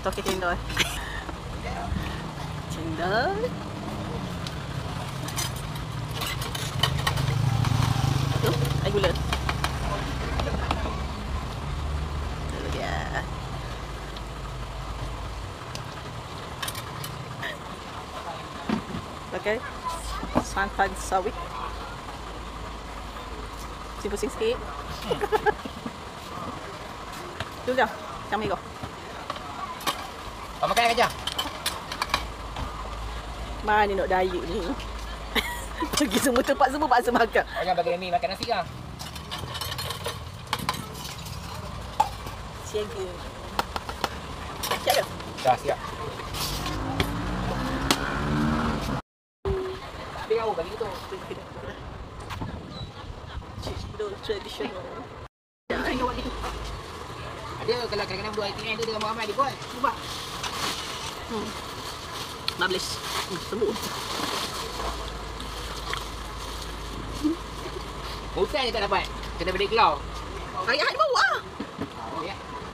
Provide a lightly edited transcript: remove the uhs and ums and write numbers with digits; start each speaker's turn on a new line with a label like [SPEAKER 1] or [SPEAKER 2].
[SPEAKER 1] toke cendol. Cendol. Tu, air gula. Tu dia. Pakai santan sawit. Pusing-pusing sikit. Tu dah. Kami go.
[SPEAKER 2] Kau makan aja.
[SPEAKER 1] Mana nak diet ni? Pergi semua tempat semua paksa makan.
[SPEAKER 2] Kau jangan bagi Mi makan nasi lah.
[SPEAKER 1] Siaga. Siap dah?
[SPEAKER 2] Dah siap. Dia kau bagi tu.
[SPEAKER 1] Cendol tradisional.
[SPEAKER 2] Ada kalau kadang-kadang buat ITN tu dia ramai-ramai dia buat. Cuba.
[SPEAKER 1] Bablis. Sembuh.
[SPEAKER 2] Hutan je tak dapat. Kena beli kelau.
[SPEAKER 1] Ayah ada bawa ah.